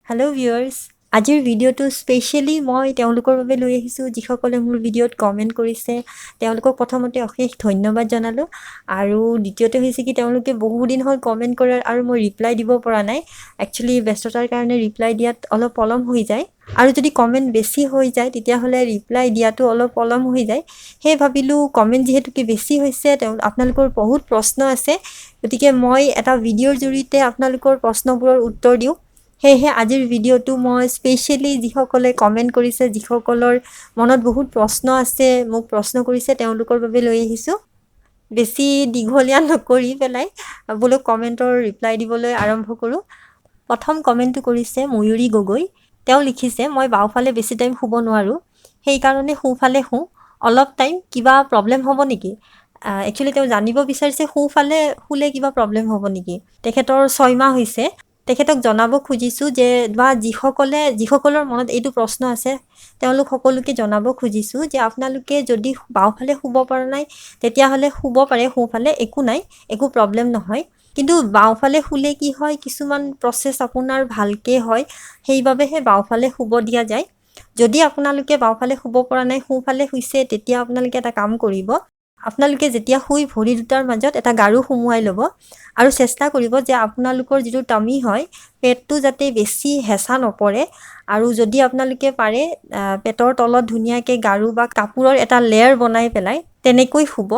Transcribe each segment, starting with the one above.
Hello' viewers, আজিৰ ভিডিঅ'টো specially মই তেওঁলোকৰ বাবে লৈ আহিছোঁ যিসকলে মোৰ ভিডিঅ'ত কমেণ্ট কৰিছে। তেওঁলোকক প্ৰথমতে অশেষ ধন্যবাদ জনালোঁ। আৰু দ্বিতীয়তে হৈছে কি তেওঁলোকে বহুদিন হ'ল কমেণ্ট কৰাৰ আৰু মই ৰিপ্লাই দিব পৰা নাই। একচুৱেলি ব্যস্ততাৰ কাৰণে ৰিপ্লাই দিয়াত অলপ পলম হৈ যায়, আৰু যদি কমেণ্ট বেছি হৈ যায় তেতিয়াহ'লে ৰিপ্লাই দিয়াটো অলপ পলম হৈ যায়। সেয়ে ভাবিলোঁ কমেণ্ট যিহেতুকে বেছি হৈছে, আপোনালোকৰ বহুত প্ৰশ্ন আছে, গতিকে মই এটা ভিডিঅ'ৰ জৰিয়তে আপোনালোকৰ প্ৰশ্নবোৰৰ উত্তৰ দিওঁ। সেয়েহে আজিৰ ভিডিঅ'টো মই স্পেচিয়েলি যিসকলে কমেণ্ট কৰিছে, যিসকলৰ মনত বহুত প্ৰশ্ন আছে, মোক প্ৰশ্ন কৰিছে, তেওঁলোকৰ বাবে লৈ আহিছোঁ। বেছি দীঘলীয়া নকৰি পেলাই বোলো কমেণ্টৰ ৰিপ্লাই দিবলৈ আৰম্ভ কৰোঁ। প্ৰথম কমেণ্টটো কৰিছে ময়ূৰী গগৈ। তেওঁ লিখিছে, মই বাওঁফালে বেছি টাইম শুব নোৱাৰোঁ, সেইকাৰণে সোঁফালে শুওঁ। অলপ টাইম কিবা প্ৰব্লেম হ'ব নেকি? একচুৱেলি তেওঁ জানিব বিচাৰিছে সোঁফালে শুলে কিবা প্ৰব্লেম হ'ব নেকি। তেখেতৰ 6 মাহ হৈছে। তেখেতক জনাব খুজিছোঁ যে যিসকলৰ মনত এইটো প্ৰশ্ন আছে, তেওঁলোক সকলোকে জনাব খুজিছোঁ যে আপোনালোকে যদি বাওঁফালে শুব পৰা নাই তেতিয়াহ'লে শুব পাৰে সোঁফালে, একো নাই, একো প্ৰব্লেম নহয়। কিন্তু বাওঁফালে শুলে কি হয়, কিছুমান প্ৰচেছ আপোনাৰ ভালকৈ হয়, সেইবাবেহে বাওঁফালে শুব দিয়া যায়। যদি আপোনালোকে বাওঁফালে শুব পৰা নাই, সোঁফালে শুইছে, তেতিয়া আপোনালোকে এটা কাম কৰিব। আপোনালোকে যেতিয়া শুই ভৰি দুটাৰ মাজত এটা গাৰু সুমুৱাই ল'ব আৰু চেষ্টা কৰিব যে আপোনালোকৰ যিটো টামি হয়, পেটটো যাতে বেছি হেঁচা নপৰে। আৰু যদি আপোনালোকে পাৰে পেটৰ তলত ধুনীয়াকৈ গাৰু বা কাপোৰৰ এটা লেয়াৰ বনাই পেলাই তেনেকৈ শুব,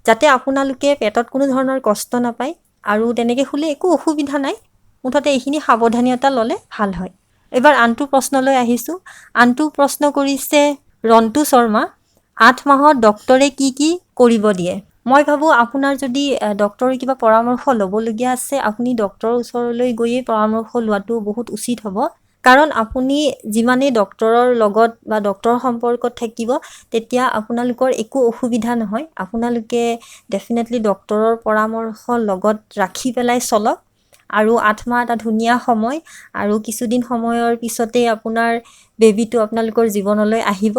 যাতে আপোনালোকে পেটত কোনো ধৰণৰ কষ্ট নাপায়। আৰু তেনেকৈ শুলে একো অসুবিধা নাই, মুঠতে এইখিনি সাৱধানতা ল'লে ভাল হয়। এইবাৰ আনটো প্ৰশ্নলৈ আহিছোঁ। আনটো প্ৰশ্ন কৰিছে ৰন্তু শৰ্মা। 8 মাহত ডক্টৰে কি কি কৰিব দিয়ে? মই ভাবোঁ আপোনাৰ যদি ডক্টৰৰ কিবা পৰামৰ্শ ল'বলগীয়া আছে, আপুনি ডক্টৰৰ ওচৰলৈ গৈয়ে পৰামৰ্শ লোৱাটো বহুত উচিত হ'ব। কাৰণ আপুনি যিমানেই ডক্টৰৰ লগত বা ডক্টৰৰ সম্পৰ্কত থাকিব, তেতিয়া আপোনালোকৰ একো অসুবিধা নহয়। আপোনালোকে ডেফিনেটলি ডক্টৰৰ পৰামৰ্শ লগত ৰাখি পেলাই চলক। আৰু 8 মাহ এটা ধুনীয়া সময়, আৰু কিছুদিন সময়ৰ পিছতেই আপোনাৰ বেবীটো আপোনালোকৰ জীৱনলৈ আহিব।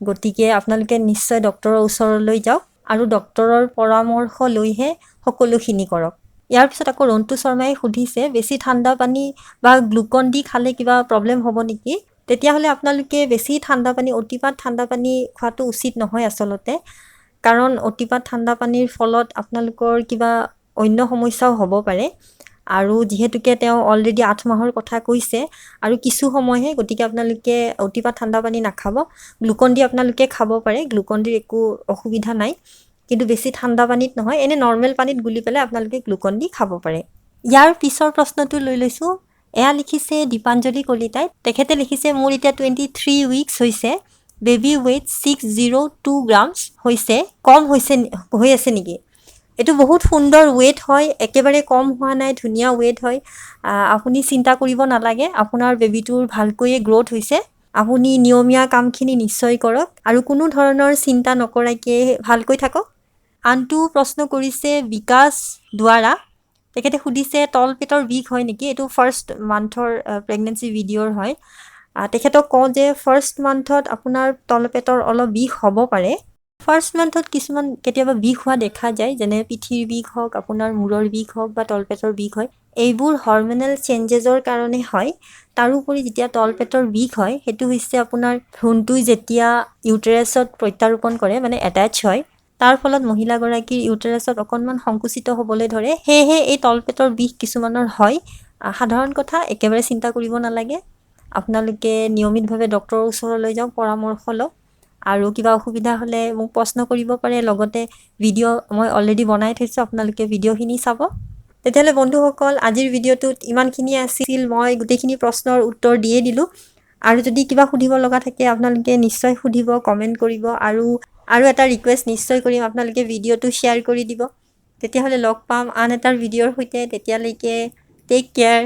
গতিকে আপোনালোকে নিশ্চয় ডক্টৰৰ ওচৰলৈ যাওক আৰু ডক্টৰৰ পৰামৰ্শ লৈহে সকলোখিনি কৰক। ইয়াৰ পিছত আকৌ ৰন্তু শৰ্মাই সুধিছে, বেছি ঠাণ্ডা পানী বা গ্লুকন ডি খালে কিবা প্ৰব্লেম হ'ব নেকি? তেতিয়াহ'লে আপোনালোকে বেছি ঠাণ্ডা পানী, অতিপাত ঠাণ্ডা পানী খোৱাটো উচিত নহয় আচলতে। কাৰণ অতিপাত ঠাণ্ডা পানীৰ ফলত আপোনালোকৰ কিবা অন্য সমস্যাও হ'ব পাৰে। আৰু যিহেতুকে তেওঁ অলৰেডি 8 মাহৰ কথা কৈছে আৰু কিছু সময়হে, গতিকে আপোনালোকে অতিপাত ঠাণ্ডা পানী নাখাব। গ্লুকন ডি আপোনালোকে খাব পাৰে, গ্লুকন ডিৰ একো অসুবিধা নাই। কিন্তু বেছি ঠাণ্ডা পানীত নহয়, এনে নৰ্মেল পানীত গুলি পেলাই আপোনালোকে গ্লুকন ডি খাব পাৰে। ইয়াৰ পিছৰ প্ৰশ্নটো লৈ লৈছোঁ। এয়া লিখিছে দীপাঞ্জলি কলিতাই। তেখেতে লিখিছে, মোৰ এতিয়া 23 উইকছ হৈছে, বেবী ৱেইট 602 গ্ৰামছ হৈছে, কম হৈ আছে নেকি? এইটো বহুত সুন্দৰ ৱেইট হয়, একেবাৰে কম হোৱা নাই, ধুনীয়া ৱেইট হয়। আপুনি চিন্তা কৰিব নালাগে, আপোনাৰ বেবীটোৰ ভালকৈয়ে গ্ৰ'থ হৈছে। আপুনি নিয়মীয়া কামখিনি নিশ্চয় কৰক আৰু কোনো ধৰণৰ চিন্তা নকৰাকৈ ভালকৈ থাকক। আনটো প্ৰশ্ন কৰিছে বিকাশ দুৱাৰা। তেখেতে সুধিছে, তলপেটৰ বিষ হয় নেকি? এইটো ফাৰ্ষ্ট মান্থৰ প্ৰেগনেঞ্চি ভিডিঅ'ৰ হয়। তেখেতক কওঁ যে ফাৰ্ষ্ট মান্থত আপোনাৰ তলপেটৰ অলপ বিষ হ'ব পাৰে। ফাৰ্ষ্ট মান্থত কিছুমান কেতিয়াবা বিষ হোৱা দেখা যায়, যেনে পিঠিৰ বিষ হওক, আপোনাৰ মূৰৰ বিষ হওক বা তলপেটৰ বিষ হয়। এইবোৰ হৰম'নেল চেঞ্জেছৰ কাৰণে হয়। তাৰোপৰি যেতিয়া তলপেটৰ বিষ হয়, সেইটো হৈছে আপোনাৰ ভ্ৰূণটো যেতিয়া ইউটেৰাছত প্ৰত্যাৰোপণ কৰে, মানে এটাচ হয়, তাৰ ফলত মহিলাগৰাকীৰ ইউটেৰাছত অকণমান সংকুচিত হ'বলৈ ধৰে। সেয়েহে এই তলপেটৰ বিষ কিছুমানৰ হয়। সাধাৰণ কথা, একেবাৰে চিন্তা কৰিব নালাগে। আপোনালোকে নিয়মিতভাৱে ডক্টৰৰ ওচৰলৈ যাওক, পৰামৰ্শ লওক। আৰু কিবা অসুবিধা হ'লে মোক প্ৰশ্ন কৰিব পাৰে। লগতে ভিডিঅ' মই অলৰেডি বনাই থৈছোঁ, আপোনালোকে ভিডিঅ'খিনি চাব। তেতিয়াহ'লে বন্ধুসকল, আজিৰ ভিডিঅ'টোত ইমানখিনিয়ে আছিল। মই গোটেইখিনি প্ৰশ্নৰ উত্তৰ দিয়ে দিলোঁ। আৰু যদি কিবা সুধিব লগা থাকে আপোনালোকে নিশ্চয় সুধিব, কমেণ্ট কৰিব। আৰু এটা ৰিকুৱেষ্ট নিশ্চয় কৰিম, আপোনালোকে ভিডিঅ'টো শ্বেয়াৰ কৰি দিব। তেতিয়াহ'লে লগ পাম আন এটা ভিডিঅ'ৰ সৈতে। তেতিয়ালৈকে টেক কেয়াৰ।